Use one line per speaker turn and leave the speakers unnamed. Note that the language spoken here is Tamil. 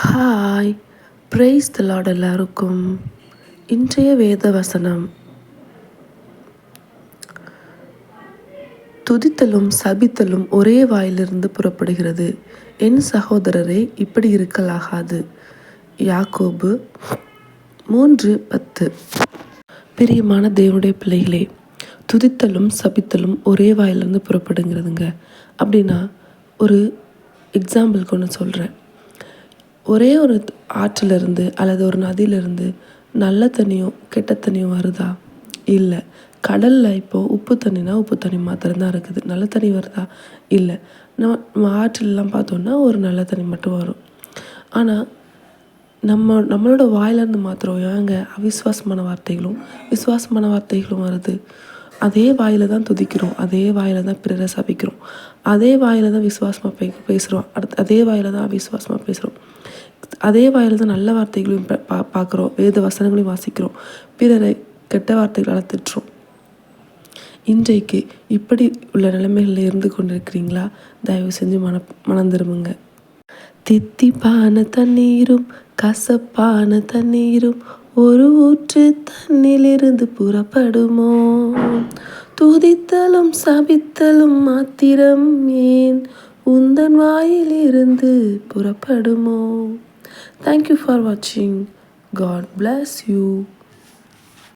ஹாய், பிரைஸ் தி லார்ட் எல்லாருக்கும். இன்றைய வேத வசனம், துதித்தலும் சபித்தலும் ஒரே வாயிலிருந்து புறப்படுகிறது. என் சகோதரரே, இப்படி இருக்கலாகாது. யாக்கோபு 3:10. பிரியமான தேவனுடைய பிள்ளைகளே, துதித்தலும் சபித்தலும் ஒரே வாயிலிருந்து புறப்படுங்கிறதுங்க. அப்படின்னா ஒரு எக்ஸாம்பிளுக்கு ஒன்று சொல்கிறேன். ஒரே ஒரு ஆற்றிலிருந்து அல்லது ஒரு நதியிலிருந்து நல்ல தண்ணியும் கெட்ட தண்ணியும் வருதா? இல்லை. கடலில் இப்போது உப்பு தண்ணினா உப்பு தண்ணி மாத்திரம்தான் இருக்குது. நல்ல தண்ணி வருதா? இல்லை. நம்ம ஆற்றிலெலாம் பார்த்தோன்னா ஒரு நல்ல தண்ணி மட்டும் வரும். ஆனால் நம்மளோட வாயிலேருந்து மாத்திரம் ஏங்க அவிசுவாசமான வார்த்தைகளும் விசுவாசமான வார்த்தைகளும் வருது. அதே வாயில் தான் துதிக்கிறோம், அதே வாயில் தான் பிறரை சபிக்கிறோம், அதே வாயில் தான் விசுவாசமாக பேசுகிறோம், அதே வாயில் தான் அவிசுவாசமாக பேசுகிறோம், அதே வாயில் தான் நல்ல வார்த்தைகளையும் பார்க்குறோம், வேத வசனங்களையும் வாசிக்கிறோம், பிறரை கெட்ட வார்த்தைகளால் திட்டுறோம். இன்றைக்கு இப்படி உள்ள நிலைமைகளில் இருந்து கொண்டிருக்கிறீங்களா? தயவு செஞ்சு மனம் திரும்புங்க. தித்திப்பான தண்ணீரும் கசப்பான தண்ணீரும் ஒரு ஊற்று தண்ணிலிருந்து புறப்படுமோ? துதித்தலும் சபித்தலும் மாத்திரம் ஏன் உந்தன் வாயிலிருந்து புறப்படுமோ? Thank you for watching. God bless you.